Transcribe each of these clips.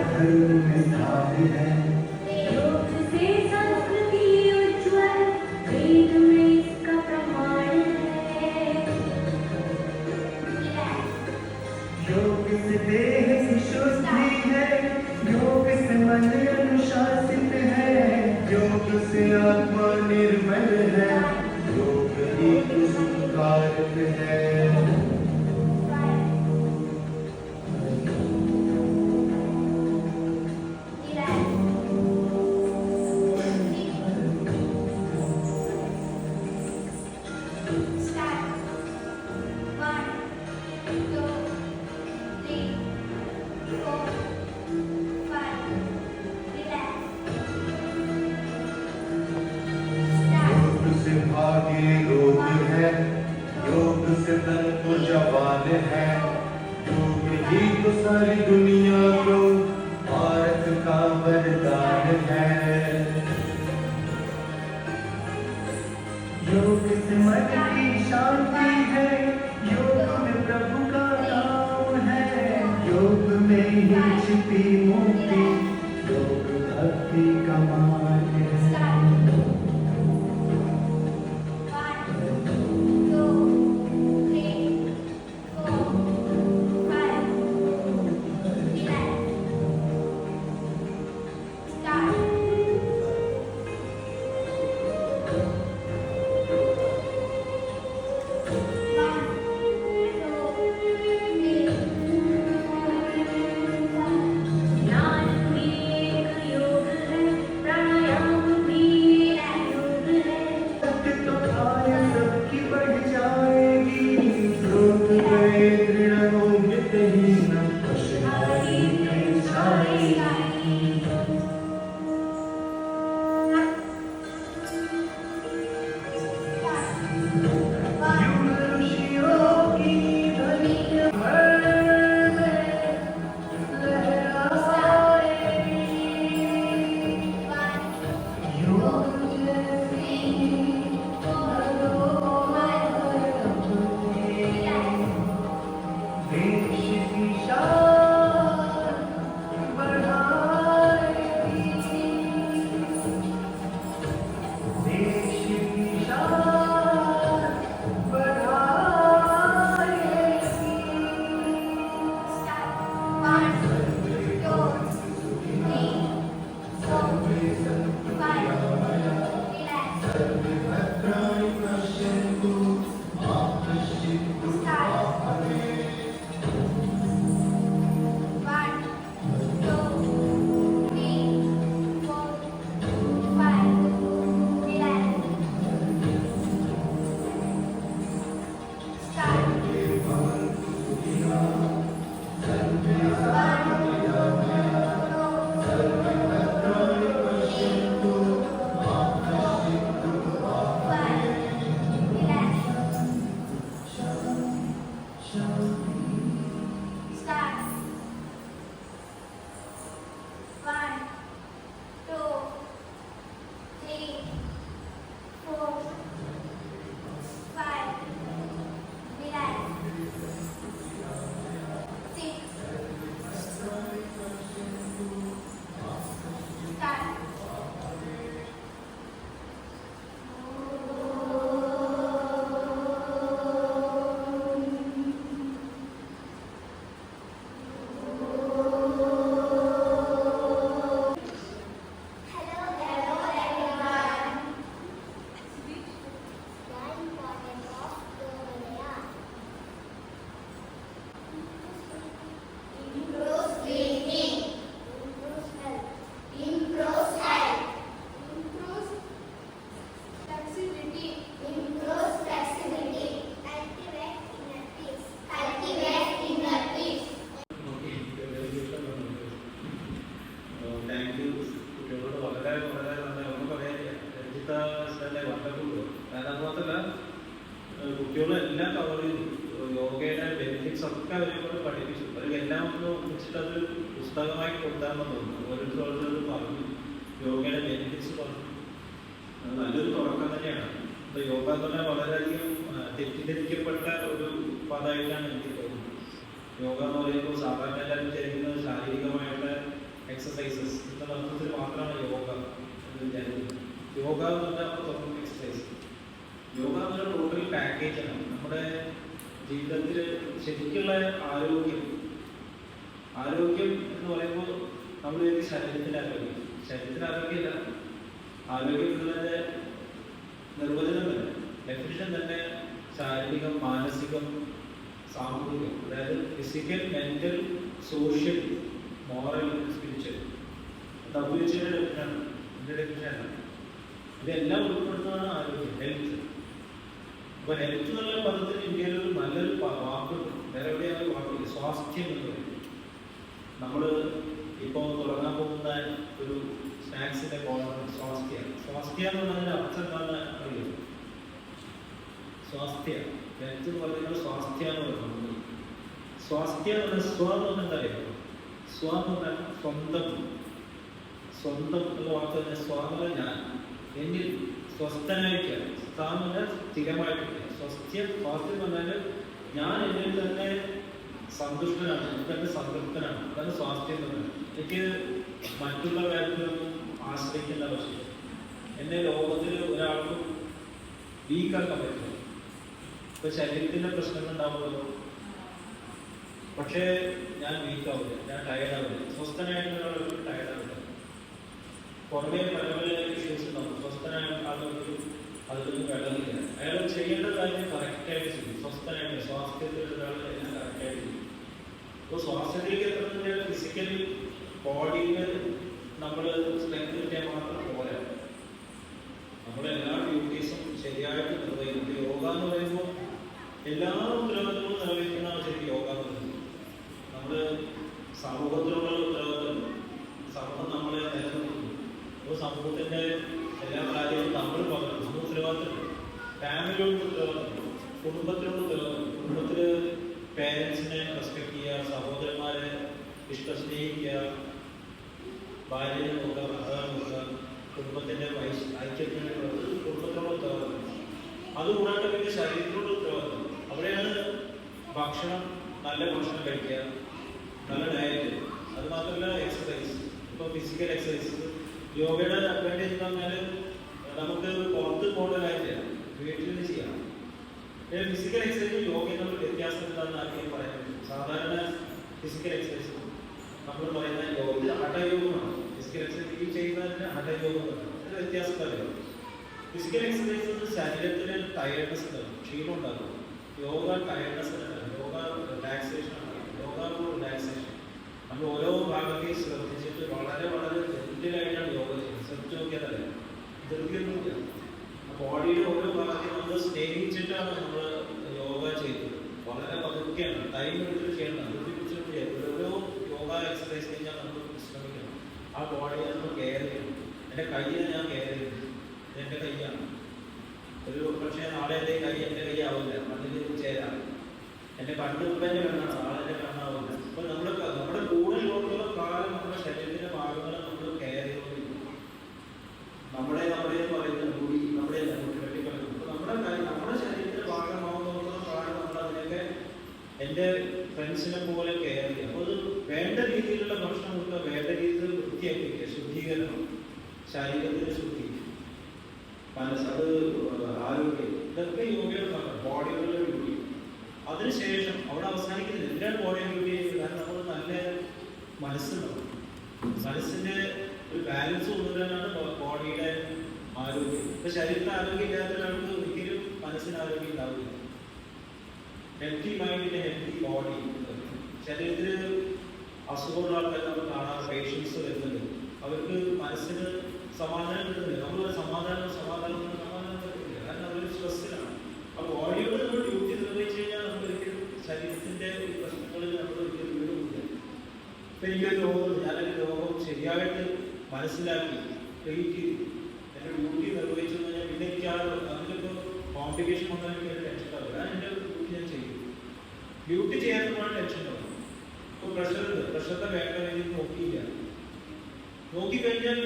धर्म में स्थान है। योग से संस्कृति उज्ज्वल, वेद में इसका प्रमाण है। योग से देह की शुद्धि है, योग से मन अनुशासित है, योग से आत्मा निर्मल है, योग ही तो सुखकारक है। भाग्य रोग है, योग से तन तो जवान है, योग ही तो सारी दुनिया को भारत का वरदान है। योग से मन की शांति है, योग में प्रभु का नाम है, योग में ही छिपी मुक्ति, योग भक्ति का मार्ग है। കുട്ടികളെല്ലാം കവർ ചെയ്തു. യോഗയുടെ ബെനിഫിറ്റ്സ് ഒക്കെ അവരെ പഠിപ്പിച്ചു. അവരെല്ലാം വെച്ചിട്ട് അത് പുസ്തകമായി കൊടുത്താമെന്ന് തോന്നുന്നു. ഓരോരുത്തരോട് പറഞ്ഞു, യോഗയുടെ ബെനിഫിറ്റ്സ് പറഞ്ഞു. അത് നല്ലൊരു തുടക്കം തന്നെയാണ്. അപ്പോൾ യോഗ എന്ന് പറഞ്ഞാൽ വളരെയധികം തെറ്റിദ്ധരിക്കപ്പെട്ട ഒരു പദമായിട്ടാണ് എനിക്ക് തോന്നുന്നത്. യോഗ എന്ന് പറയുമ്പോൾ സാധാരണ എല്ലാവരും ചെയ്യുന്നത് ശാരീരികമായിട്ട് ആരോഗ്യം എന്ന് പറയുമ്പോൾ നമ്മൾ ശരീരത്തിൻ്റെ ആരോഗ്യം, ശരീരത്തിൻ്റെ ആരോഗ്യമില്ല, ആരോഗ്യം എന്നുള്ളതിൻ്റെ നിർവചനം തന്നെ, ഡെഫിനിഷൻ തന്നെ ശാരീരികം, മാനസികം, സാമൂഹികം, അതായത് physical, mental, social, moral, spiritual. WHO ഡെഫിനിഷനാണ്, എൻ്റെ ഡെഫിനിഷനാണ്. ഇതെല്ലാം ഉൾപ്പെടുന്നതാണ് ആരോഗ്യം, ഹെൽത്ത്. അപ്പോൾ ഹെൽത്ത് എന്നുള്ള പദത്തിന് ഇന്ത്യയിൽ ഒരു നല്ലൊരു വാക്കുണ്ട്, വേറെ എവിടെയാണ് വാക്കില്ല, സ്വാസ്ഥ്യം എന്ന് പറയും. നമ്മൾ ഇപ്പോൾ തുടങ്ങാൻ പോകുന്ന ഒരു സ്നാക്സിൻ്റെ കോർണർ സ്വാസ്ഥ്യമാണ്. സ്വാസ്ഥ്യ എന്ന് പറഞ്ഞതിൻ്റെ അർത്ഥം എന്താണെന്ന് അറിയാം? സ്വാസ്ഥ്യ, ഹെൽത്ത് എന്ന് പറയുന്നത് സ്വാസ്ഥ്യ എന്ന് പറയുന്നത്. സ്വാസ്ഥ്യ എന്ന് പറഞ്ഞാൽ സ്വ എന്ന് പറഞ്ഞാൽ എന്താ അറിയാം? സ്വ എന്ന് പറഞ്ഞാൽ സ്വന്തം, സ്വന്തം എന്നുള്ള വാക്ക് തന്നെ. സ്വ എന്ന് പറഞ്ഞാൽ ഞാൻ, എന്നിൽ സ്വസ്ഥനായിരിക്കുക. സ്വ എന്ന് പറഞ്ഞാൽ സ്ഥിരമായിട്ടിരിക്കുക. സ്വാസ്ഥ്യം എന്ന് പറഞ്ഞാൽ ഞാൻ എന്നിൽ തന്നെ സന്തുഷ്ടനാണ്, എനിക്ക് തന്നെ സംതൃപ്തനാണ്. അതാണ് സ്വാസ്ഥ്യം എന്ന് പറയുന്നത്. എനിക്ക് മറ്റുള്ള കാര്യത്തിലൊന്നും ആശ്രയിക്കേണ്ട ആവശ്യമില്ല. എന്നെ ലോകത്തിൽ ഒരാൾക്കും വീക്കാക്കാൻ പറ്റില്ല. ഇപ്പൊ ശരീരത്തിന്റെ പ്രശ്നങ്ങൾ ഉണ്ടാവുമല്ലോ, പക്ഷേ ഞാൻ വീക്കാവില്ല, ഞാൻ ടയർഡാവില്ല. സ്വസ്ഥനായിട്ടുള്ള ആളുകൾക്ക് ടയർഡാവില്ല. പുറമേ പല പല ഇഷ്യൂസ് ഉണ്ടാവും. സ്വസ്ഥനായ ആളുകൾക്ക് അതിലൊന്നും വെള്ളമില്ല. അയാൾ ചെയ്യേണ്ട കാര്യം കറക്റ്റായിട്ട് ചെയ്യും. സ്വസ്ഥനായിട്ട് സ്വാസ്ഥ്യത്തിലുള്ള ആൾ എല്ലാം കറക്റ്റായിട്ട് ചെയ്യും. അപ്പോൾ സ്വാസ്ഥ്യത്തിലേക്ക് എത്തുന്നതിൻ്റെ ഫിസിക്കലി ബോഡിയിൽ നമ്മൾ സ്ട്രെങ്ത് കിട്ടിയാൽ മാത്രം പോരാ. നമ്മളെല്ലാ ഡ്യൂട്ടീസും ശരിയായിട്ട് നിർവഹിക്കുന്നത്. യോഗ എന്ന് പറയുമ്പോൾ എല്ലാ ഉത്തരവാദിത്തങ്ങളും നിർവഹിക്കുന്നതാണ് ശരിക്കും യോഗ എന്ന് പറയുന്നത്. നമ്മൾ സമൂഹത്തിലുള്ള ഉത്തരവാദിത്തം, സമൂഹം നമ്മളെ നിലനിർത്തുന്നു. അപ്പോൾ സമൂഹത്തിൻ്റെ എല്ലാ കാര്യങ്ങളും നമ്മൾ പകർന്നു. നമുക്ക് ഉത്തരവാദിത്തം, ഫാമിലിയോട് ഉത്തരവാദിത്തം, കുടുംബത്തിനോട് ഉത്തരവാദിത്തം. കുടുംബത്തിൽ പേരൻസിനെ റെസ്പെക്ട് ചെയ്യുക, സഹോദരന്മാരെ സ്നേഹിക്കുക, ഭാര്യനെ നോക്കുക, ഭർത്താവിനെ നോക്കുക, കുടുംബത്തിൻ്റെ ഐക്യത്തിന് കുടുംബത്തോട് ഉത്തരവാദിത്തം. അതുകൂടാണ്ട് പിന്നെ ശരീരത്തോട് ഉത്തരവാദിത്തം. അവിടെയാണ് ഭക്ഷണം, നല്ല ഭക്ഷണം കഴിക്കുക, നല്ല ഡയറ്റ്. അത് മാത്രമല്ല എക്സസൈസ്. ഇപ്പോൾ ഫിസിക്കൽ എക്സസൈസ്, യോഗയുടെ അഡ്വാൻറ്റേജ് എന്ന് പറഞ്ഞാൽ നമുക്ക് പുറത്ത് പോകേണ്ട കാര്യമില്ല, വീട്ടിൽ നിന്ന് ചെയ്യാം. ഫിസിക്കൽ എക്സസൈസും യോഗയും തമ്മിൽ വ്യത്യാസം എന്താണെന്ന് ആർക്കും പറയാൻ പറ്റും. സാധാരണ ഫിസിക്കൽ എക്സസൈസ് നമ്മൾ പറയുന്ന യോഗ, ഇത് ഹഠയോഗമാണ്. ഫിസിക്കൽ എക്സസൈസ് ഈ ചെയ്യുന്നതിന് ഹഠയോഗം പറയും. അതിന് വ്യത്യാസം പറയാം. ഫിസിക്കൽ എക്സസൈസ് ശരീരത്തിന് ടയർഡ്നെസ് ഉണ്ടാകും, ക്ഷീണം ഉണ്ടാകും. യോഗ ടയർഡ്നെസ് ഉണ്ടാകും, യോഗ റിലാക്സേഷൻ ഉണ്ടാകും. യോഗ റിലാക്സേഷൻ നമ്മൾ ഓരോ ഭാഗത്തേക്ക് ശ്രദ്ധിച്ചിട്ട് വളരെ വളരെ ജെന്റിലായിട്ടാണ് യോഗ ചെയ്യുന്നത്. ശ്രദ്ധിച്ച് നോക്കിയാൽ അറിയാം, ധൃതിയൊന്നുമില്ല. ബോഡിയുടെ ഓരോ ഭാഗത്തെയും നമ്മൾ സ്നേഹിച്ചിട്ടാണ് നമ്മൾ യോഗ ചെയ്യുന്നത്. വളരെ പതുക്കെയാണ്, ടൈം എടുത്തിട്ട് ചെയ്യണം, ധൃതിപ്പിച്ചിട്ട് ചെയ്യണം. ഓരോ യോഗ എക്സസൈസ് കഴിഞ്ഞാൽ നമ്മൾ ശ്രമിക്കണം. ആ ബോഡിയെ നമ്മൾ കെയർ ചെയ്യണം. എൻ്റെ കയ്യെ ഞാൻ കെയർ ചെയ്യുന്നു, എൻ്റെ കൈയാണ്. ഒരു പക്ഷേ നാളെ എൻ്റെ കൈ ആവില്ല, മണ്ണിൽ ചേരാം. എൻ്റെ കണ്ണ് ഉപ്പൻ്റെ കണ്ണാണ്, ആളെൻ്റെ കണ്ണാവില്ല. അപ്പോൾ നമ്മുടെ കൂടെ ഉള്ള കാലം നമ്മുടെ ശരീരത്തിൻ്റെ ഭാഗങ്ങളെ നമ്മൾ കെയർ ചെയ്തുകൊണ്ടിരിക്കും. നമ്മുടെ പറയുന്ന കൂടി നമ്മുടെ വെട്ടിക്കളയും. അപ്പോൾ നമ്മുടെ ശരീരത്തിൻ്റെ ഭാഗമാവുന്ന കാലം നമ്മൾ അതിനൊക്കെ എൻ്റെ ഫ്രണ്ട്സിനെ പോലെ കെയർ ചെയ്യും. അപ്പോൾ അത് വേണ്ട രീതിയിലുള്ള ഭക്ഷണം കൊടുക്കുക, വേണ്ട രീതിയിൽ വൃത്തിയാക്കിക്കുക, ശുദ്ധീകരണം, ശരീരത്തിൻ്റെ ശുദ്ധി, മനസ്സത്, ആരോഗ്യം, ഇതൊക്കെ യോഗയുടെ ഭാഗം, ബോഡിയുടെ ഡ്യൂട്ടി. അതിനുശേഷം അവിടെ അവസാനിക്കുന്നില്ല. എന്തിനാണ് ബോഡിയുടെ ഡ്യൂട്ടി ചെയ്യുന്നത്? കാരണം നമ്മൾ നല്ല മനസ്സുണ്ടാവും. മനസ്സിൻ്റെ ഒരു ബാലൻസ് കൊണ്ടുവരാനാണ് ബോഡിയുടെ ആരോഗ്യം. ഇപ്പം ശരീരത്തിന് ആരോഗ്യം ഇല്ലാത്ത ഒരാൾക്ക് ഒരിക്കലും മനസ്സിന് ആരോഗ്യം ഉണ്ടാവില്ല. ഹെൽത്തി മൈൻഡിൻ്റെ ഹെൽത്തി ബോഡി. ശരീരത്തിൽ അസുഖമുള്ള ആൾക്കാർ നമ്മൾ കാണാൻ പേഷ്യൻസ് വരുന്നുണ്ട്. അവർക്ക് മനസ്സിന് സമാധാനം കിട്ടുന്നില്ല. നമ്മളൊരു സമാധാനം കിട്ടുന്നില്ല, കാരണം അവരൊരു സ്ട്രെസ്സിലാണ്. ആ ബോഡിയോട് നമ്മൾ ഡ്യൂട്ടി നിർവഹിച്ചു കഴിഞ്ഞാൽ നമ്മൾ ഒരിക്കലും ശരീരത്തിൻ്റെ പ്രശ്നങ്ങളിൽ നമ്മൾ ഒരിക്കലും വീടുമില്ല. ഇപ്പം എനിക്കൊരു രോഗം, ഞാനൊരു രോഗം ശരിയായിട്ട് മനസ്സിലാക്കി ട്രീറ്റ് ചെയ്തു, എൻ്റെ ഡ്യൂട്ടി നിർവഹിച്ചു കഴിഞ്ഞാൽ പിന്നെ എനിക്ക് അതിലിപ്പോൾ കോംപ്ലിക്കേഷൻ വന്നാൽ എനിക്ക് ഒരു ടെൻഷൻ ഉണ്ടാവില്ല. ഞാൻ എൻ്റെ ഡ്യൂട്ടി ഞാൻ ചെയ്തു. ഡ്യൂട്ടി ചെയ്യാത്തപ്പോഴാണ് ടെൻഷൻ ഉണ്ടാവും. ഇപ്പോൾ പ്രഷറിൻ്റെ വേണ്ട രീതിയിൽ നോക്കിക്കഴിഞ്ഞാൽ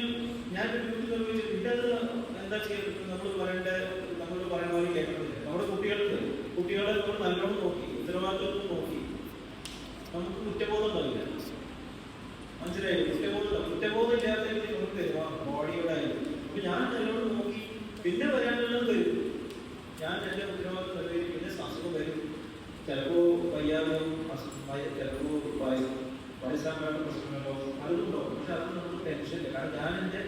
ഞാൻ ഡ്യൂട്ടി നിർവഹിച്ചു. പിന്നെ അത് എന്താ ചെയ്യുന്നത്? നമ്മൾ പറയുന്ന പോലെ കേൾക്കുന്നില്ല. നമ്മുടെ കുട്ടികളെ നമ്മൾ നല്ലോണം നോക്കി, ഉത്തരവാദിത്വം നോക്കി, നമുക്ക് കുറ്റബോധം ഉണ്ടാവില്ല. മനസ്സിലായി? കുറ്റബോധം ഇല്ലാത്ത നമുക്ക് തരും ബോഡിയുടെ ആയാലും. അപ്പൊ ഞാൻ നല്ലോണം നോക്കി, പിന്നെ വരാനുള്ളത് തരും. ഞാൻ എൻ്റെ ഉത്തരവാദിത്വം നിർവഹിക്കും. പിന്നെ അസുഖം വരും, ചിലപ്പോൾ വയ്യാതെയും ചിലപ്പോൾ വയസ്സാക്കാത്ത പ്രശ്നങ്ങളോ അതുണ്ടാവും. പക്ഷെ അത് നമുക്ക് ടെൻഷനില്ല. കാരണം ഞാൻ എൻ്റെ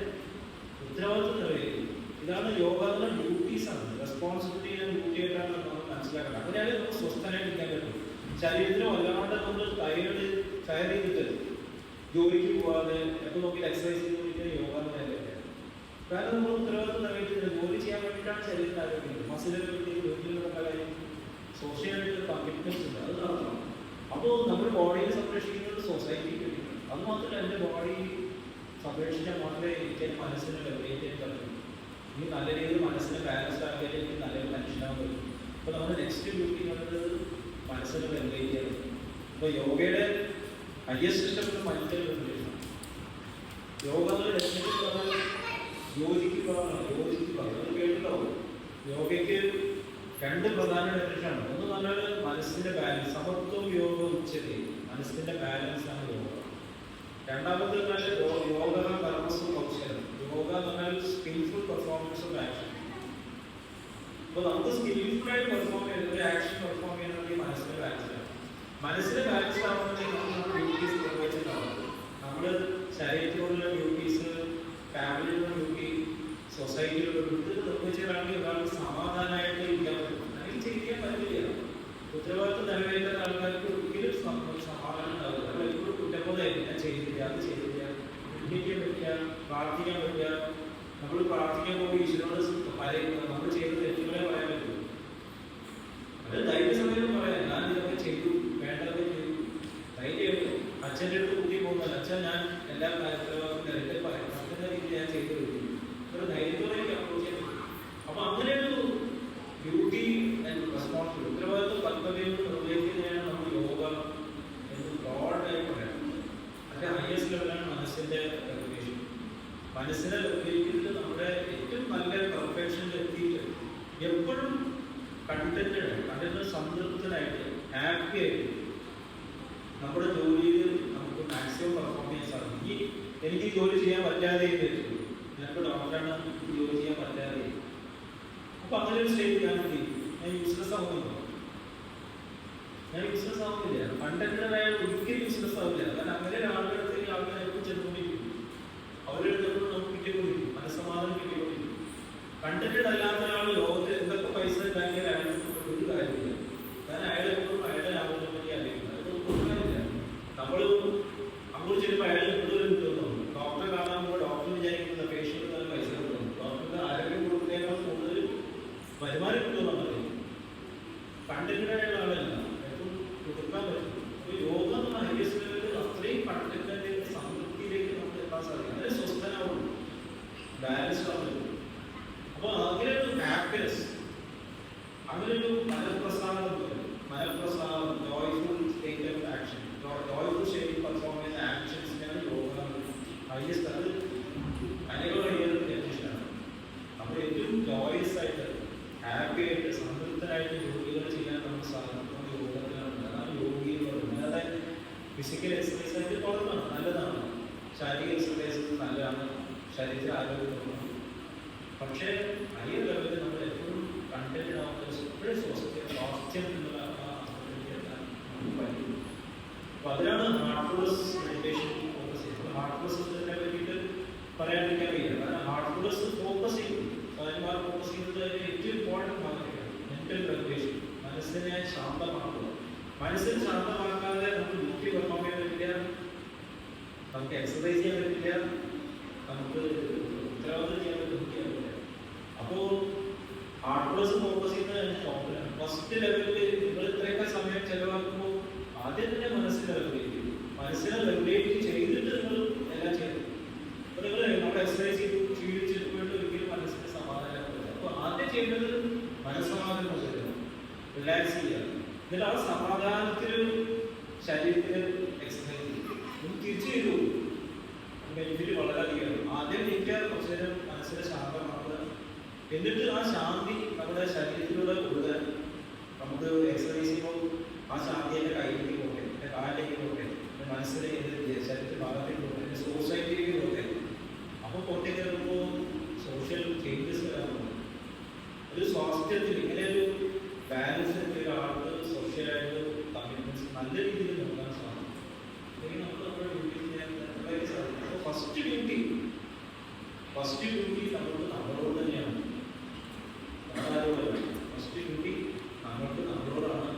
ഉത്തരവാദിത്വം നിറവേറ്റും. ഇതാണ് യോഗയുടെ ഡ്യൂട്ടീസാണ്. റെസ്പോൺസിബിലിറ്റി ഡ്യൂട്ടി ആയിട്ടാണ് നമ്മൾ മനസ്സിലാക്കണം. അങ്ങനെയാണ് നമുക്ക് സ്വസ്ഥനായിട്ടിരിക്കാൻ പറ്റും. ശരീരത്തിന് വല്ലാണ്ട് നമ്മൾ ടയർ ചെയ്തിട്ട് ജോലിക്ക് പോകാതെ എപ്പോൾ നോക്കി എക്സസൈസ് ചെയ്തുകൊണ്ടിരിക്കുന്ന യോഗ എന്നല്ല. കാരണം നമ്മൾ ഉത്തരവാദിത്വം നിറവേറ്റുന്നത് ജോലി ചെയ്യാൻ വേണ്ടിയിട്ടാണ് ശരീരത്തിന് ആരോഗ്യം. മസിലുകൾ കിട്ടി ജോലിയിലുള്ള കാര്യം സോഷ്യലായിട്ട് കമ്മിറ്റ്മെന്റ്സ് ഉണ്ട്, അത് നടത്തണം. അപ്പോൾ നമ്മുടെ ബോഡിയെ സംരക്ഷിക്കുന്നത് സൊസൈറ്റിക്ക് വേണ്ടിയിട്ടുണ്ട്. അത് മാത്രമല്ല, എൻ്റെ ബോഡി സംരക്ഷിച്ചാൽ മാത്രമേ എനിക്ക് മനസ്സിനെ ഡെവലപ്പ് ചെയ്യാൻ പറ്റും. ഈ നല്ല രീതിയിൽ മനസ്സിനെ ബാലൻസ് ആക്കിയാൽ എനിക്ക് നല്ലൊരു മനുഷ്യനാകാൻ പറ്റും. അപ്പോൾ നമ്മുടെ നെക്സ്റ്റ് ഡ്യൂട്ടി എന്നുള്ളത് മനസ്സിനെ ഡെവലപ്പ് ചെയ്യാൻ പറ്റും. അപ്പോൾ യോഗയുടെ ഹയസ്റ്റ് സ്റ്റെപ്പ് മനുഷ്യൻ ഡെവലപ്പേഷൻ. യോഗ എന്നുള്ള ഡെഫിനേഷൻ പറഞ്ഞാൽ യോജിക്കുക. അത് കേട്ടിട്ടുണ്ടാവും. യോഗയ്ക്ക് രണ്ട് പ്രധാന ഡെഫിനേഷനാണ്. ഒന്ന് പറഞ്ഞാൽ മനസ്സിന്റെ ബാലൻസ്, സമത്വം യോഗ ഉച്ചതി, മനസ്സിന്റെ ബാലൻസ് ആണ് യോഗ. രണ്ടാമത് യോഗ കർമ്മസും കൗശലം. യോഗ എന്ന് പറഞ്ഞാൽ സ്കിൽഫുൾ പെർഫോമൻസ് ഓഫ് ആക്ഷൻ. അപ്പോൾ നമുക്ക് സ്കിൽഫുൾ ആയിട്ട് പെർഫോം ചെയ്യുന്ന ഒരു ആക്ഷൻ പെർഫോം ചെയ്യുന്നത് മനസ്സിന്റെ ബാലൻസ്. മനസ്സിന്റെ ബാലൻസ് ആവുന്നതിന് നമ്മൾ ഡ്യൂട്ടീസ് നിർവഹിച്ചിട്ടുണ്ടാവും. നമ്മൾ ശരീരത്തിലുള്ള ഡ്യൂട്ടീസ്, ഫാമിലിയിലുള്ള ഡ്യൂട്ടി, സൊസൈറ്റിയിലുള്ള ഡ്യൂട്ടി നിർവഹിച്ചാണെങ്കിൽ ഒരാൾക്ക് സമാധാനമായിട്ട് ഇരിക്കാൻ പറ്റും. അങ്ങനെ ചെയ്യാൻ പറ്റില്ല. ഉത്തരവാദിത്വം നിറവേറ്റുന്ന ആൾക്കാർക്ക് ഒരിക്കലും സമാധാനം ഉണ്ടാവില്ല. നമ്മൾ എപ്പോഴും കുറ്റബോധമായിരിക്കും. ഞാൻ ചെയ്തില്ല, അത് ചെയ്തില്ല, ചിന്തിക്കാൻ പറ്റില്ല, പ്രാർത്ഥിക്കാൻ പറ്റില്ല. നമ്മൾ പ്രാർത്ഥിക്കാൻ പോയി ഈശ്വരനോട് നമ്മൾ ചെയ്ത തെറ്റുകളെ പറയാൻ പറ്റും. അത് ധൈര്യസമയം പറയാം, ഞാൻ ഇതൊക്കെ ചെയ്തു, വേണ്ടതൊക്കെ ചെയ്തു, ധൈര്യം. അച്ഛൻ്റെ അടുത്ത് കൂട്ടി പോകുന്നത്, അച്ഛൻ ഞാൻ എല്ലാ കാര്യത്തിലും നിരത്തെ പറയാം, അച്ഛൻ്റെ രീതിയിൽ ഞാൻ ചെയ്തു വരും. ഒരു ധൈര്യത്തോടെ അപ്രോച്ച് ചെയ്യാൻ പറ്റും. അപ്പൊ അങ്ങനെയൊരു ഡ്യൂട്ടി ആൻഡ് റെസ്പോൺസിബിലിറ്റി, ഉത്തരവാദിത്വ കർത്തവ്യങ്ങൾ നിർവഹിക്കുന്നതാണ് നമ്മൾ യോഗ എന്ന് ബ്രോഡായി പറയാം. അതിന്റെ ഹയസ്റ്റ് ലെവലാണ് മനസ്സിന്റെ റെഗുലേഷൻ. മനസ്സിനെ റെഗുലേറ്റ് നമ്മുടെ ഏറ്റവും നല്ല പെർഫെക്ഷനിൽ എത്തിയിട്ട് എപ്പോഴും കണ്ടന്റ് സംതൃപ്തനായിട്ട് ഹാപ്പി ആയിട്ട് നമ്മുടെ ജോലിയിൽ നമുക്ക് മാക്സിമം പെർഫോം ചെയ്യാൻ സാധിക്കും. എനിക്ക് ജോലി ചെയ്യാൻ പറ്റാതെ പറ്റുള്ളൂ, ഞാനിപ്പോൾ ഡോക്ടറാണ്, ജോലി ചെയ്യാൻ പറ്റാതെ. അപ്പൊ അങ്ങനെ ഒരു സ്റ്റേറ്റ് ഞാൻ യൂസ്ലെസ് ആവുന്നുണ്ടോ? ഞാൻ യൂസ്ലെസ് ആവുന്നില്ല. കണ്ടന്ററായ ഒരിക്കലും യൂസ്ലെസ് ആവില്ല. കാരണം അങ്ങനെ ഒരാളുടെ ആൾക്കാരെ എപ്പോഴും ചെന്നുകൊണ്ടിരിക്കും. അവരുടെ അടുത്ത് നമുക്ക് കിട്ടിക്കൊണ്ടിരിക്കും, മനസ്സമാധാനം കിട്ടിക്കൊണ്ടിരിക്കും. കണ്ടന്റഡ് അല്ലാത്ത ഒരാൾ ലോകത്തിൽ എന്തൊക്കെ പൈസ ഉണ്ടാക്കിയാലും ഒരു കാര്യമില്ല. കാരണം അയാൾ എപ്പോഴും അയാളുടെ ലാഭത്തെ പറ്റി അറിയില്ല. അതൊന്നും കാര്യമില്ല. നമ്മൾ അങ്ങോട്ട് ചെല്ലുമ്പോൾ അയാൾ കൂടുതൽ കിട്ടുന്നു. ഡോക്ടറെ കാണാൻ പോകുമ്പോൾ ഡോക്ടർ വിചാരിക്കുന്നത് പേഷ്യന്റ് നല്ല പൈസ കിട്ടുന്നു. ഡോക്ടർക്ക് ആരോഗ്യം കൊടുക്കുന്നതിനേക്കാൾ കൂടുതൽ വരുമാനം കിട്ടുമെന്നാണ് പറയുന്നത്. കണ്ടന്റഡായ ആളല്ല, എപ്പോഴും കൊടുക്കാൻ പറ്റും. അപ്പോൾ യോഗ എന്ന ഹൈയസ്റ്റ് ലെവലിൽ അത്രയും കണ്ടന്റിന്റെ സംതൃപ്തിയിലേക്ക് നമുക്ക് എത്താൻ സാധിക്കും. അങ്ങനെ സ്വസ്ഥനാവും, ബാലൻസ്ഡ് ആവും. അപ്പോൾ അങ്ങനെ ഒരു ഹാപ്പിനെസ്, അങ്ങനെ ഒരു മനഃപ്രസാദം, joyful state of action, joyful state perform ചെയ്യുന്ന ആക്ഷൻസിനാണ് യോഗ ഹൈയസ്റ്റ്. അത് അനേകം ഡെഫിനിഷനാണ്. അപ്പോൾ ഏറ്റവും ജോയസ് ആയിട്ട്, ഹാപ്പി ആയിട്ട്, സംതൃപ്തനായിട്ട് ജോലികൾ ചെയ്യാൻ നമുക്ക് സാധിക്കുന്ന യോഗത്തിലാണ്. അതാണ് യോഗി എന്ന് പറയുന്നത്. അതായത് ഫിസിക്കൽ എക്സസൈസ് ആയിട്ട് തുടങ്ങണം, നല്ലതാണ്. ശാരീരിക എക്സസൈസ് നല്ലതാണ്, ശരീരത്തിൽ ആരോഗ്യം തുടങ്ങണം. പക്ഷേ ഹയർ ലെവലിൽ നമ്മൾ എപ്പോഴും കണ്ടന്റ് ആവുന്നത് എപ്പോഴും സ്വാസ്ഥ്യം എന്നുള്ള പറ്റും. അപ്പൊ അതിനാണ് ഹാർട്ട്ഫുൾനെസ് മെഡിറ്റേഷൻ ഫോക്കസ് ചെയ്യുന്നത്. ഹാർട്ട്ഫുൾനെസ്സിനെ പറ്റിയിട്ട് പറയാണ്ടിരിക്കാൻ വയ്യ. കാരണം ഹാർട്ട്ഫുൾനെസ് ഫോക്കസ് ചെയ്യും, സാധനമാർ ഫോക്കസ് ചെയ്യുന്നത് ഏറ്റവും ഇമ്പോർട്ടൻറ്റ് ഭാഗമാണ് മെന്റൽ റെഗുലേഷൻ. മനസ്സിനെ ശാന്തമാക്കുക. മനസ്സിനെ ശാന്തമാക്കാതെ നമുക്ക് ഡ്യൂട്ടി പെർഫോം ചെയ്യാൻ പറ്റില്ല, നമുക്ക് എക്സസൈസ് ചെയ്യാൻ പറ്റില്ല, നമുക്ക് ഉത്തരവാദിത്തം ചെയ്യാൻ പറ്റില്ല. അപ്പോൾ ഹാർട്ട്ഫുൾനെസ് ഫോക്കസ് ചെയ്യുന്നത് ഫസ്റ്റ് ലെവലിൽ നിങ്ങൾ ഇത്രയൊക്കെ സമയം ചെലവാക്കുമ്പോൾ ആദ്യം തന്നെ മനസ്സിനെ റെഗുലേറ്റ് ചെയ്യും. മനസ്സിനെ റെഗുലേറ്റ് ചെയ്തിട്ട് നിങ്ങൾ എല്ലാം ചെയ്തു. അപ്പോൾ നിങ്ങൾ നമ്മൾ എക്സസൈസ് ചെയ്തു ക്ഷീണിച്ചിട്ട് പോയിട്ട് ഒരിക്കലും മനസ്സിന് സമാധാനം പറ്റില്ല. അപ്പോൾ ആദ്യം ചെയ്യേണ്ടത് മനസ്സമാധാനം കൊണ്ടുവരിക, റിലാക്സ് ചെയ്യുക. എന്നിട്ട് ആ സമാധാനത്തിൽ ശരീരത്തിന് എക്സസൈസ് ചെയ്യും. തിരിച്ചു ചെയ്തു ബെനിഫിറ്റ് വളരെയധികമാണ്. ആദ്യം നിൽക്കുക, കുറച്ചു നേരം മനസ്സിനെ ശാന്തമാക്കുക, എന്നിട്ട് ആ ശാന്തി നമ്മുടെ ശരീരത്തിലൂടെ കൊടുക്കാൻ നമുക്ക് എക്സസൈസ് ചെയ്യുമ്പോൾ ആ ശാന്തി എൻ്റെ കയ്യിലേക്ക് പോകട്ടെ, എൻ്റെ കാലിലേക്ക് പോകട്ടെ, എൻ്റെ മനസ്സിലേക്ക്, എൻ്റെ ശരീരത്തിൽ ഭാഗത്തേക്ക് പോകട്ടെ, എൻ്റെ സൊസൈറ്റിയിലേക്ക് പോകട്ടെ. അപ്പോൾ പുറത്തേക്ക് കയറുമ്പോൾ സോഷ്യൽ ചേഞ്ചസ് വരാറുണ്ട്. ഒരു സ്വാസ്ഥ്യത്തിൽ ഇങ്ങനെയൊരു ബാലൻസ് ഒരാൾക്ക് സോഷ്യലായിട്ട് കമ്മിറ്റ്മെൻറ്റ്സ് നല്ല രീതിയിൽ നോക്കാൻ സാധിക്കും. അല്ലെങ്കിൽ നമുക്ക് ഫസ്റ്റ് ഡ്യൂട്ടി നമുക്ക് നമ്മളോട് തന്നെയാണ്. ഫസ്റ്റ് ഡ്യൂട്ടി നമ്മൾക്ക് നമ്മളോടാണ്.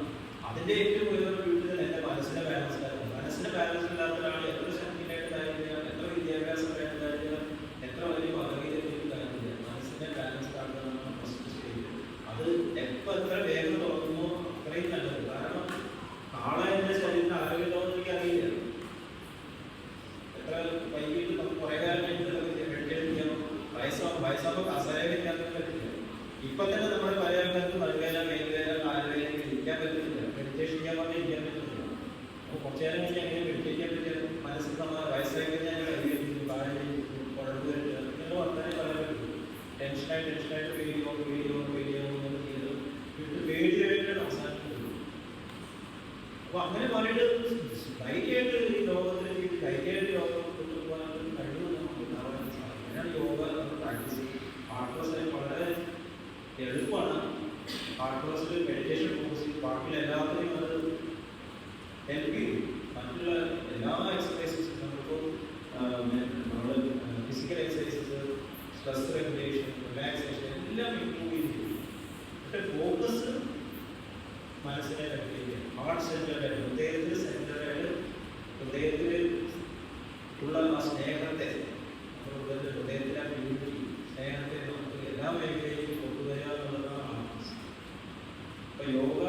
അതിൻ്റെ ഏറ്റവും ഉയർന്ന ഡ്യൂട്ടി എൻ്റെ മനസ്സിൻ്റെ ബാലൻസ് ആയിരുന്നു. മനസ്സിൻ്റെ ബാലൻസ് ഇല്ലാത്ത ഒരാൾ എത്ര ശക്തിയായിട്ട് കാര്യമില്ല, എത്ര വിദ്യാഭ്യാസം കാര്യമില്ല, എത്ര വലിയ പദവിയിലെങ്കിലും കാര്യമില്ല. മനസ്സിൻ്റെ ബാലൻസ് ആക്കുന്നതാണ് ഫസ്റ്റ് സ്റ്റേജ്. അത് എത്ര വേഗം തുറക്കുമോ അത്രയും നല്ലത്. കാരണം നാളെ എൻ്റെ ശരീരത്തിന് ആരോഗ്യമുണ്ടോയെന്ന് എനിക്കറിയില്ല. എത്ര വൈകിട്ട് നമുക്ക് കുറേ കാലം കഴിഞ്ഞിട്ട് മെഡിറ്റേഷൻ ചെയ്യാം. വയസ്സാകുമ്പോൾ കസേരയിലിരിക്കാൻ പറ്റില്ല. ഇപ്പൊ തന്നെ നമ്മുടെ പല ആൾക്കാർക്ക് നടുവേദന, മേലുവേദന, കാലുവേദന ഇരിക്കാൻ പറ്റുന്നില്ല. മെഡിറ്റേഷൻ ചെയ്യാൻ പറഞ്ഞാൽ ഇരിക്കാൻ പറ്റുന്നില്ല. അപ്പോൾ കുറച്ചു നേരം കഴിഞ്ഞാൽ എങ്ങനെ മെഡിറ്റേറ്റ് ചെയ്യാൻ പറ്റില്ല? മനസ്സിൽ നമ്മൾ വയസ്സായി കഴിഞ്ഞാൽ കൈകരിക്കും, കാലിൽ കുഴമ്പ് വരിക, ഇങ്ങനെ വർത്തമാനം പറയാൻ പറ്റും. ടെൻഷനായിട്ട് പേടിയോ എന്നൊക്കെ ചെയ്ത് പേടിയായിട്ടാണ് അവസാനിക്കുന്നത്. അപ്പൊ അങ്ങനെ പറഞ്ഞിട്ട് ധൈര്യമായിട്ട് ഈ ലോകത്തിൽ ധൈര്യമായിട്ട് യോഗം കൊണ്ടുപോകാനുള്ള കഴിവ് നമുക്ക് ഉണ്ടാവാൻ സാധിക്കും. അങ്ങനെയാണ് യോഗ നമ്മൾ പ്രാക്ടീസ് ചെയ്യും. ഹാർട്ട് വളരെ എളുപ്പമാണ്. ഹാർട്ട് മെഡിറ്റേഷൻ ഫോക്കസ് ബാക്കിയുള്ള എല്ലാത്തിനും അത് ഹെൽപ്പ് ചെയ്യും. മറ്റുള്ള എല്ലാ എക്സസൈസസും നമ്മളിപ്പോൾ നമ്മൾ physical exercises, stress regulation, relaxation എല്ലാം ഇമ്പ്രൂവ് ചെയ്യും. പക്ഷെ ഫോക്കസ് മനസ്സിനെ റെഗുലേറ്റ് ചെയ്യും. ഹാർട്ട് സെൻറ്ററായിട്ട് ഹൃദയത്തിൽ ഉള്ള ആ സ്നേഹത്തെ, നമ്മുടെ ഹൃദയത്തിലെ ബ്യൂട്ടി, സ്നേഹത്തെ നമുക്ക് എല്ലാ മേഖലയിലും കൊണ്ടുവരിക എന്നുള്ളതാണ് ആർട്ടിസ്റ്റ്. അപ്പോൾ യോഗ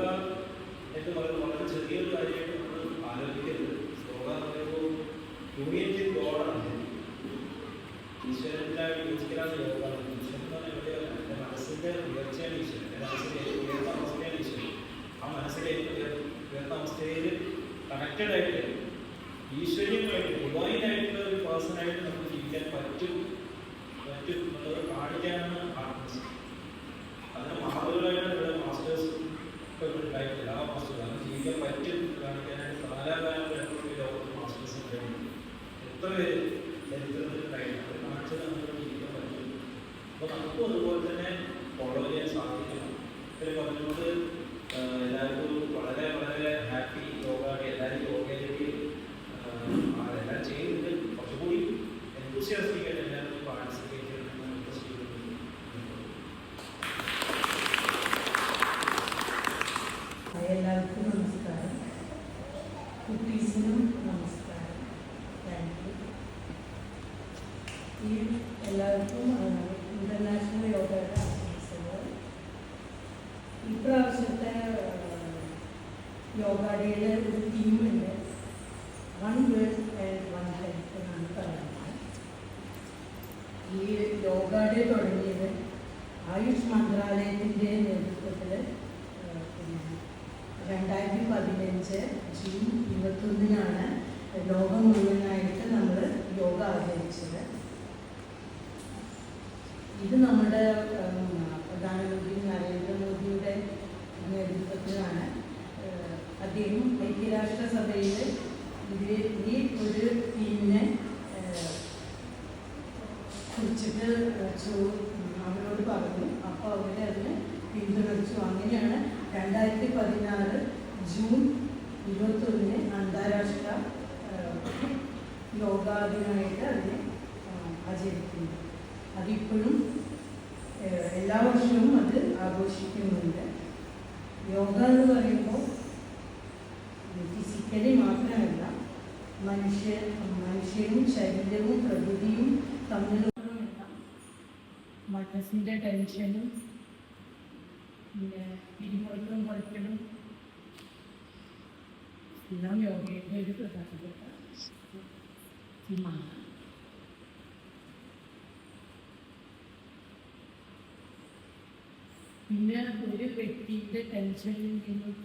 എന്ന് പറയുന്നത് വളരെ ചെറിയൊരു കാര്യമായിട്ട് നമ്മൾ ആലോചിക്കരുത്. യോഗ എന്ന് പറയുമ്പോൾ യൂണിയൻ ഗോഡാണ്. ഈശ്വരനായിട്ട് യോജിക്കലാണ് യോഗ. ഈശ്വരൻ എന്ന് പറഞ്ഞാൽ എവിടെയാണ്? എൻ്റെ മനസ്സിൻ്റെ ഉയർച്ചയാണ് ഈശ്വരൻ. എൻ്റെ മനസ്സിൻ്റെ ഏറ്റവും ഉയർന്ന അവസ്ഥയാണ് ഈശ്വരൻ. ആ മനസ്സിൻ്റെ ഏറ്റവും ഉയർന്ന അവസ്ഥയിൽ കണക്റ്റഡ് ആയിട്ട് ഈശ്വര്യമായിട്ട് ഡിവൈനായിട്ടുള്ള ഒരു പേഴ്സണായിട്ട് നമുക്ക് ജീവിക്കാൻ പറ്റും എന്നുള്ളത് കാണിക്കാനാണ് ആർട്ടിസ്റ്റ്. അതിന് മാതൃകളായിട്ട് ഇവിടെ മാസ്റ്റേഴ്സ് ഉണ്ടായിട്ട് എല്ലാ മാസ്റ്റേഴ്സ് അത് ജീവിക്കാൻ പറ്റും കാണിക്കാനായിട്ട് കാലാകാലം ലോകത്ത് മാസ്റ്റേഴ്സ് ഉണ്ടായിരുന്നു. എത്ര പേര് ചരിത്രത്തിലുണ്ടായിരുന്നു. അത് കാണിച്ചത് നമുക്ക് ജീവിക്കാൻ പറ്റും. അപ്പോൾ നമുക്കും അതുപോലെ തന്നെ ഫോളോ ചെയ്യാൻ സാധിക്കണം. ഇവർ പറഞ്ഞുകൊണ്ട് എല്ലാവർക്കും വളരെ വളരെ ഹാപ്പി യോഗ. എല്ലാവരും യോഗയിലേക്ക് എല്ലാം ചെയ്യുന്നുണ്ട്. കുറച്ചുകൂടി എന്തൂസിയാസ്റ്റിക് ആയിട്ട് എല്ലാവരും പാർട്ടിസിപ്പേറ്റ് ചെയ്യണമെന്ന് റിക്വസ്റ്റ് ചെയ്യുന്നുണ്ട്. എല്ലാവർക്കും നമസ്കാരം. കുട്ടീസിനും നമസ്കാരം. Thank you. ഈ എല്ലാവർക്കും ഇന്റർനാഷണൽ യോഗയുടെ ആശംസകൾ. ഇപ്രാവശ്യത്തെ യോഗ ഡേയുടെ ഒരു തീമുണ്ട്, 1 World and 1 Health എന്നാണ് പറയുന്നത്. ഈ യോഗ ഡേ തുടങ്ങിയത് ആയുഷ് മന്ത്രാലയത്തിൻ്റെ നേതൃത്വത്തിൽ 2015 ജൂൺ 21 ലോകം മുഴുവനായിട്ട് നമ്മൾ യോഗ ആചരിച്ചത്. ഇത് നമ്മുടെ പ്രധാനമന്ത്രി നരേന്ദ്രമോദിയുടെ നേതൃത്വത്തിലാണ്. അദ്ദേഹം ഐക്യരാഷ്ട്രസഭയിൽ ഈ ഒരു ടീമിനെ കുറിച്ചിട്ട് അവരോട് പറഞ്ഞു. അപ്പോൾ അവർ അതിന് പിന്തുണച്ചു. അങ്ങനെയാണ് 2016 ജൂൺ 21 അന്താരാഷ്ട്ര യോഗാ ദിനമായിട്ട് അതിനെ ആചരിക്കുന്നു. അതിപ്പോഴും എല്ലാ വർഷവും അത് ആഘോഷിക്കുന്നുണ്ട്. യോഗ എന്ന് പറയുമ്പോൾ ഫിസിക്കലി മാത്രമല്ല, മനുഷ്യനും ശരീരവും പ്രകൃതിയും തമ്മിലുള്ള മനസ്സിൻ്റെ ടെൻഷനും പിന്നെ പിരിമുറുക്കം കുറയ്ക്കലും എല്ലാം യോഗയുടെ ഒരു പ്രധാനപ്പെട്ട തീമാണ്. പിന്നെ ഒരു വ്യക്തിയുടെ ടെൻഷനിൽ നിന്നും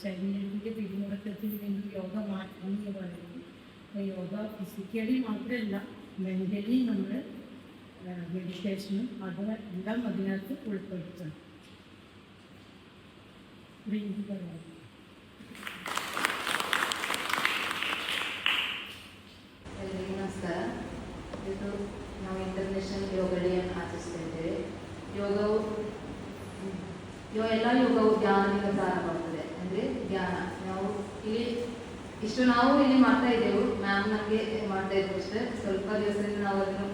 ശരീരത്തിൻ്റെ പിരിമുറുക്കത്തിൽ നിന്നും യോഗ മാറ്റണം എന്ന് പറയുന്നത്. അപ്പോൾ യോഗ ഫിസിക്കലി മാത്രമല്ല, മെൻ്റലി നമ്മൾ മെഡിറ്റേഷനും അത് എല്ലാം അതിനകത്ത് ഉൾപ്പെടുത്തണം. ಎಲ್ಲರಿಗೂ ನಮಸ್ಕಾರ. ಇದು ನಾವು ಇಂಟರ್ನ್ಯಾಷನಲ್ ಯೋಗ ಡೇ ಆಚರಿಸ್ತಾ ಇದ್ದೇವೆ. ಎಲ್ಲ ಯೋಗವು ಧ್ಯಾನದಿಂದ ಪ್ರಾರಂಭವಾಗ್ತದೆ. ಅಂದರೆ ಧ್ಯಾನ ನಾವು ಇಲ್ಲಿ ಇಷ್ಟು ನಾವು ಇಲ್ಲಿ ಮಾಡ್ತಾ ಇದ್ದೆವು, ಮ್ಯಾಮ್ ನಮಗೆ ಮಾಡ್ತಾ ಇದ್ವು ಅಷ್ಟೇ. ಸ್ವಲ್ಪ ದಿವಸದಿಂದ ನಾವು ಅದನ್ನು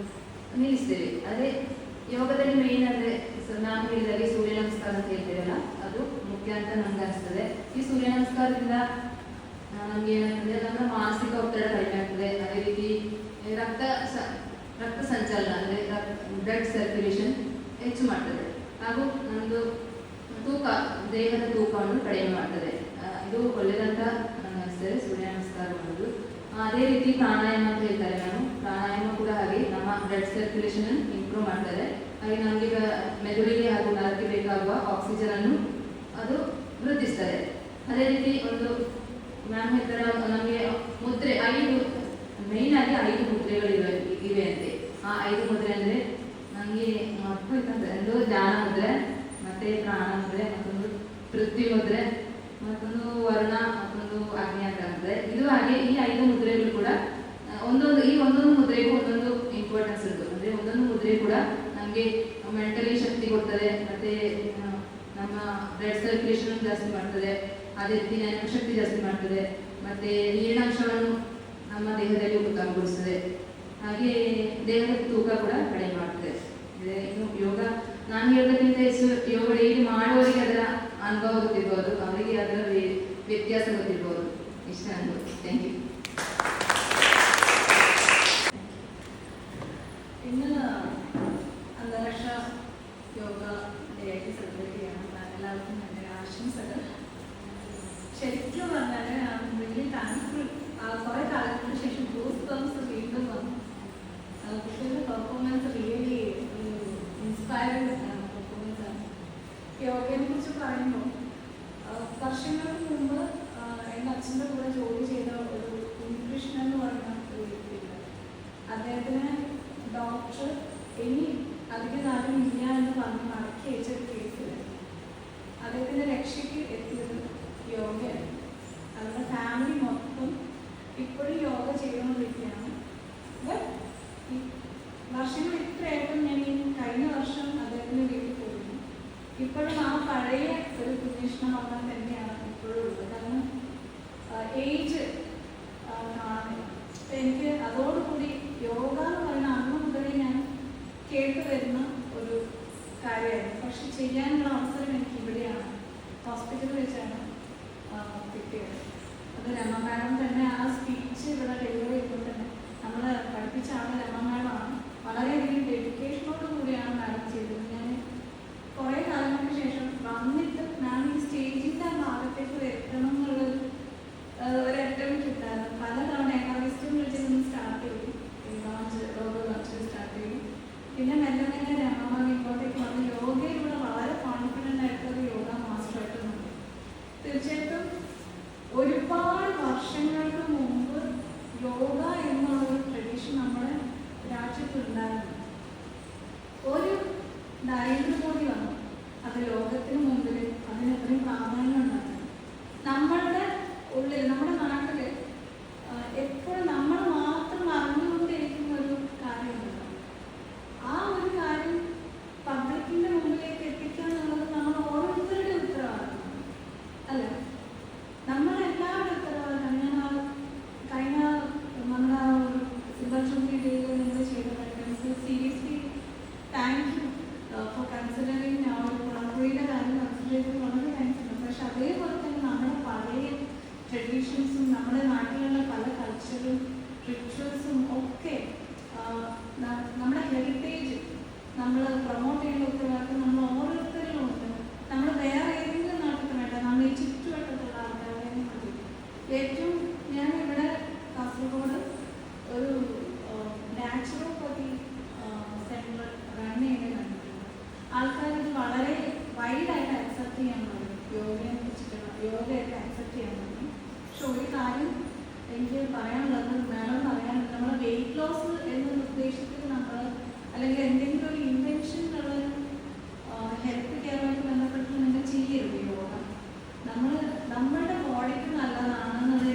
ನಿಲ್ಲಿಸ್ತೇವೆ. ಅದೇ ಯೋಗದಲ್ಲಿ ಮೇನ್ ಅಂದರೆ ಮ್ಯಾಮ್ ಹೇಳಿದಾಗೆ ಸೂರ್ಯ ನಮಸ್ಕಾರ ಅಂತ ಹೇಳ್ತೇವಲ್ಲ, ಅದು ಮುಖ್ಯ ಅಂತ ನಮ್ಗೆ ಅನಿಸ್ತದೆ. ಈ ಸೂರ್ಯ ನಮಸ್ಕಾರದಿಂದ ನಮ್ಗೆ ಏನಾಗ್ತದೆ, ನಮ್ಮ ಮಾನಸಿಕ ಒತ್ತಡ ಕಡಿಮೆ ಆಗ್ತದೆ. ಅದೇ ರೀತಿ ರಕ್ತ ಸಂಚಾಲನ ಅಂದರೆ ಬ್ಲಡ್ ಸರ್ಕ್ಯುಲೇಷನ್ ಹೆಚ್ಚು ಮಾಡ್ತದೆ, ಹಾಗೂ ನಮ್ಮದು ತೂಕ, ದೇಹದ ತೂಕವನ್ನು ಕಡಿಮೆ ಮಾಡ್ತದೆ. ಇದು ಒಳ್ಳೆಯದಂತ ನನಗೆ ಅನಿಸ್ತದೆ ಸೂರ್ಯ ನಮಸ್ಕಾರ ಮಾಡೋದು. ಅದೇ ರೀತಿ ಪ್ರಾಣಾಯಾಮ ಅಂತ ಹೇಳ್ತಾರೆ ನಾನು, ಪ್ರಾಣಾಯಾಮ ಕೂಡ ಹಾಗೆ ನಮ್ಮ ಬ್ಲಡ್ ಸರ್ಕ್ಯುಲೇಷನ್ ಇಂಪ್ರೂವ್ ಮಾಡ್ತಾರೆ. ಹಾಗೆ ನಮಗೆ ಮೆದುಳಿಗೆ ಹಾಗೂ ನರಕ್ಕೆ ಬೇಕಾಗುವ ಆಕ್ಸಿಜನ್ ಅನ್ನು ಅದು ವೃದ್ಧಿಸ್ತದೆ. ಅದೇ ರೀತಿ ಒಂದು ಮ್ಯಾಮ್ ಹೇಳ್ತಾರೆ ನಮಗೆ ಮುದ್ರೆ 5 ಮೇಯ್ನ್ ಆಗಿ 5 ಮುದ್ರೆಗಳಿವೆ ಅಂತೆ. ಆ 5 ಮುದ್ರೆ ಅಂದರೆ ನನಗೆ ಒಂದು ಧ್ಯಾನ ಮುದ್ರೆ, ಮತ್ತೆ ಪ್ರಾಣ ಮುದ್ರೆ, ಮತ್ತೊಂದು ಪೃಥ್ವಿ ಮುದ್ರೆ, ಮತ್ತೊಂದು ವರುಣ, ಮತ್ತೊಂದು ಅಗ್ನಿಯಾಟ ಮುದ್ರೆ. ಇದು ಹಾಗೆ ಈ 5 ಮುದ್ರೆಗಳು ಕೂಡ ಒಂದೊಂದು ಮುದ್ರೆಗೂ ಒಂದೊಂದು ಇಂಪಾರ್ಟೆನ್ಸ್ ಇರುತ್ತೆ. ಅಂದರೆ ಒಂದೊಂದು ಮುದ್ರೆ ಕೂಡ ನಮಗೆ ಮೆಂಟಲಿ ಶಕ್ತಿ ಕೊಡ್ತದೆ, ಮತ್ತೆ ನಮ್ಮ ಬ್ಲಡ್ ಸರ್ಕ್ಯುಲೇಷನ್ ಜಾಸ್ತಿ ಮಾಡ್ತದೆ. ಅದೇ ರೀತಿ ನೆನಪು ಶಕ್ತಿ ಜಾಸ್ತಿ ಮಾಡ್ತದೆ, ಮತ್ತೆ ನೀರಿನಾಂಶವನ್ನು ನಮ್ಮ ದೇಹದಲ್ಲಿ ಉತ್ತಮಗೊಳಿಸ್ತದೆ. ಹಾಗೆ ದೇಹದ ತೂಕ ಕೂಡ ಕಡಿಮೆ ಮಾಡ್ತದೆ. ಇನ್ನು ಯೋಗ ನಾನು ಹೇಳೋದಕ್ಕಿಂತ ಹೆಚ್ಚು ಯೋಗ ಡೈಲಿ ಮಾಡುವವರಿಗೆ ಅದರ ಅನುಭವ ಗೊತ್ತಿರ್ಬೋದು, ಅವರಿಗೆ ಅದರ ವ್ಯತ್ಯಾಸ ಗೊತ್ತಿರ್ಬೋದು. ಇಷ್ಟ ಅನ್ಬೋದು. Thank you. ഇന്ന് അന്താരാഷ്ട്ര യോഗ ഡേ ആയിട്ട് സെലിബ്രേറ്റ് ചെയ്യണം. എല്ലാവർക്കും എൻ്റെ ആശംസകൾ. ശരിക്കും പറഞ്ഞാൽ വലിയ താങ്ക്ഫുൾ. കുറേ കാലങ്ങൾക്ക് ശേഷം ഗൂസ് ബംസ് വീണ്ടും വന്നു. കുട്ടികളുടെ പെർഫോമൻസ് റിയലി ഇൻസ്പയറിംഗ് പെർഫോമൻസ് ആണ്. യോഗയെ കുറിച്ച് പറയുമ്പോൾ വർഷങ്ങൾക്ക് മുമ്പ് എൻ്റെ അച്ഛൻ്റെ കൂടെ ജോലി ചെയ്ത ഒരു ഉണ്ണികൃഷ്ണൻ എന്ന് പറയുന്ന ഒരു വ്യക്തിയുണ്ട്. അദ്ദേഹത്തിന് ഡോക്ടർ ഇനി അധിക കാലം ഇല്ല എന്ന് പറഞ്ഞ് മടക്കി അയച്ചൊരു കേസിൽ അദ്ദേഹത്തിൻ്റെ രക്ഷയ്ക്ക് എത്തിയത് യോഗയാണ്. അവരുടെ ഫാമിലി മൊത്തം ഇപ്പോഴും യോഗ ചെയ്തുകൊണ്ടിരിക്കുകയാണ്. വർഷങ്ങൾ ഇത്രയായിട്ടും ഞാൻ ഈ കഴിഞ്ഞ വർഷം അദ്ദേഹത്തിൻ്റെ വീട്ടിൽ പോയിരുന്നു. ഇപ്പോഴും ആ പഴയ ഒരു കുഞ്ഞിഷ്ണമാകാൻ തന്നെയാണ് ഇപ്പോഴും ഉള്ളത്. കാരണം ഏജ് കാണുന്നില്ല. എനിക്ക് അതോടുകൂടി യോഗ എന്ന് പറയുന്ന അന്ന് മുതലേ ഞാൻ കേട്ടു വരുന്ന ഒരു കാര്യമായിരുന്നു. പക്ഷെ ചെയ്യാനുള്ള അവസരം എനിക്ക് ഇവിടെയാണ്, ഹോസ്പിറ്റലിൽ വെച്ചാണ് കിട്ടിയത്. അത് രമ മാഡം തന്നെ ആ സ്പീച്ച് ഇവിടെ ഡെലിവറി ചെയ്തപ്പോൾ തന്നെ നമ്മൾ പഠിപ്പിച്ച ആൾ രമ മാഡമാണ്. വളരെയധികം ഡെഡിക്കേഷനോട് കൂടിയാണ് മാഡം ചെയ്തത്. ഞാൻ കുറേ കാലങ്ങൾക്ക് ശേഷം വന്നിട്ട് ഞാൻ ഈ സ്റ്റേജിൻ്റെ ആ ഭാഗത്തേക്ക് വരണം എന്നുള്ളൊരു അറ്റംപ്റ്റ് കിട്ടാറ്. പലതവണ വിസ്റ്റം വിളിച്ച് സ്റ്റാർട്ട് ചെയ്തു, ലോഞ്ച് സ്റ്റാർട്ട് ചെയ്തു. പിന്നെ മെല്ലെ മെല്ലെ രമ ഇങ്ങോട്ടേക്ക് വന്ന് യോഗയിലൂടെ വളരെ കോൺഫിഡൻ്റ് ആയിട്ടൊരു യോഗ മാസ്റ്ററായിട്ട് വന്നു. തീർച്ചയായിട്ടും ഒരുപാട് വർഷങ്ങൾക്ക് മുമ്പ് യോഗ എന്നുള്ളൊരു ട്രഡീഷൻ നമ്മുടെ രാജ്യത്തുണ്ടായിരുന്നു. ഒരു നരേന്ദ്രമോദി വന്നു, അത് ലോകത്തിന് മുമ്പിൽ അതിന് അത്രയും പ്രാധാന്യം ഉണ്ടായിരുന്നു. നമ്മളുടെ ഉള്ളിൽ, നമ്മുടെ നാട്ടിൽ എപ്പോഴും നമ്മൾ മാത്രം അറിഞ്ഞുകൊണ്ടിരിക്കുന്ന ഒരു കാര്യമുണ്ടല്ലോ, ആ ഒരു കാര്യം പബ്ലിക്കിൻ്റെ മുമ്പിലേക്ക് എത്തിക്കുക എന്നുള്ളത് നമ്മൾ ഓരോരുത്തരുടെ ഉത്തരവാദിത്തമാണ്, അല്ലേ? നമ്മളെല്ലാവരുടെ ഉത്തരവാദിത്തം. ഞാൻ കഴിഞ്ഞ നമ്മുടെ സിൽവർജൂബിലി ഡേയിൽ നിങ്ങൾ ചെയ്തതായിട്ട് seriously thank you for considering ആ ഒരു കുളമ്പുഴയുടെ കാര്യം കൺസിഡർ ചെയ്ത് വളരെ താങ്ക്സ് ഉണ്ട്. പക്ഷെ അതേപോലെ തന്നെ നമ്മുടെ പഴയ ട്രഡീഷൻസും നമ്മുടെ നാട്ടിലുള്ള പല കൾച്ചറും റിച്വൽസും ഒക്കെ നമ്മുടെ ഹെറിറ്റേജ് നമ്മൾ പ്രൊമോട്ട് ചെയ്യുന്ന ഉത്തരവാദിത്തം നമ്മൾ ഓരോരുത്തരിലും ഉണ്ട്. നമ്മൾ വേറെ ഏതെങ്കിലും നാട്ടിൽ വേണ്ട, നമ്മൾ ഈ ചുറ്റുവട്ടത്തുള്ള ആൾക്കാരെ മതി. ഏറ്റവും ഞാൻ ഇവിടെ കാസർഗോഡ് ഒരു നാച്ചുറോപ്പതി സെൻറ്റർ റൺ ചെയ്യുന്നത് കണ്ടിട്ടുണ്ട്. ആൾക്കാർ ഇത് വളരെ വൈഡായിട്ട് അക്സെപ്റ്റ് ചെയ്യാൻ പറയും, യോഗയെ കുറിച്ചിട്ടുള്ള യോഗയൊക്കെ അക്സെപ്റ്റ് ചെയ്യാൻ പറയും. പക്ഷെ ഒരു കാര്യം എനിക്ക് പറയാനുള്ളത്, മാഡം പറയാനുള്ളത്, നമ്മുടെ വെയിറ്റ് ലോസ് എന്ന ഉദ്ദേശത്തിൽ നമ്മൾ അല്ലെങ്കിൽ എന്തെങ്കിലും ഒരു ഇൻവെൻഷനുള്ള ഹെൽത്ത് കെയറുമായിട്ട് ബന്ധപ്പെട്ട് നിങ്ങൾ ചെയ്യരുത് യോഗ. നമ്മളുടെ ബോഡിക്ക് നല്ലതാണെന്നുള്ള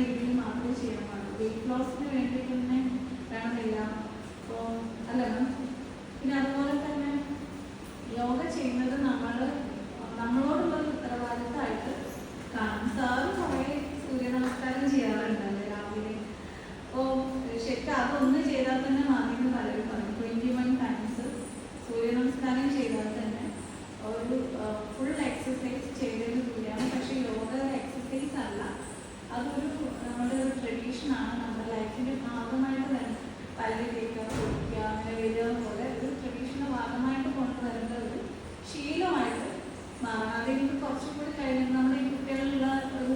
അതൊന്ന് ചെയ്താൽ തന്നെ മാറിയെന്ന് പലരും പറയും. 21 ടൈംസ് സൂര്യ നമസ്കാരം ചെയ്താൽ തന്നെ ഒരു ഫുൾ എക്സസൈസ് ചെയ്തതിന് തുല്യമാണ്. പക്ഷേ യോഗ എക്സസൈസ് അല്ല, അതൊരു നമ്മുടെ ഒരു ട്രഡീഷനാണ്. നമ്മുടെ ലൈഫിൻ്റെ ഭാഗമായിട്ട് തന്നെ പല്ല് തേക്കുക, കുടിക്കുക, അങ്ങനെ വരിക പോലെ ഒരു ട്രഡീഷൻ്റെ ഭാഗമായിട്ട് കൊണ്ടുവരേണ്ട ഒരു ശീലമായിട്ട് മാറണം. അതെനിക്ക് കുറച്ചും കൂടി കഴിയുന്നത് നമ്മുടെ ഈ കുട്ടികളിലുള്ള ഒരു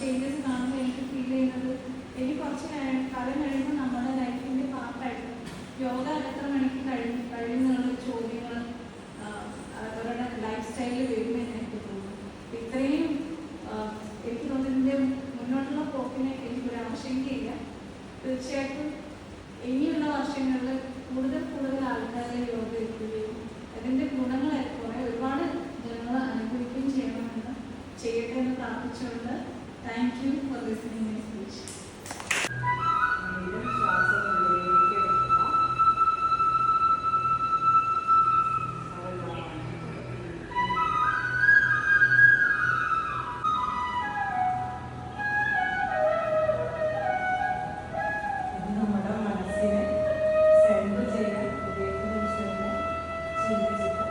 ചേഞ്ചസ് കാണുമ്പോൾ എനിക്ക് ഫീൽ ചെയ്യുന്നത്, എനിക്ക് കുറച്ച് കാലം കഴിയുമ്പോൾ നമ്മുടെ ലൈഫിൻ്റെ പാർട്ടായിട്ട് യോഗ എത്ര മണിക്ക് കഴിയുന്നുള്ള ചോദ്യങ്ങൾ അവരുടെ ലൈഫ് സ്റ്റൈലിൽ വരുമെന്ന് എനിക്ക് തോന്നുന്നു. ഇത്രയും എനിക്ക് തോന്നുന്നതിൻ്റെ മുന്നോട്ടുള്ള പോക്കിന് എനിക്കൊരു ആശങ്കയില്ല. തീർച്ചയായിട്ടും ഇനിയുള്ള വർഷങ്ങളിൽ കൂടുതൽ ആൾക്കാരെ യോഗ എത്തുകയും അതിൻ്റെ ഗുണങ്ങൾ ഒരുപാട് ജനങ്ങൾ അനുഭവിക്കുകയും ചെയ്യട്ടെ എന്ന് പ്രാർത്ഥിച്ചുകൊണ്ട് thank you for listening my speech. നമ്മുടെ മനസ്സിനെ സെൻഡ് ചെയ്യാൻ ഉപയോഗിക്കുന്ന ചിന്തിച്ചിട്ട്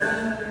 Thank you.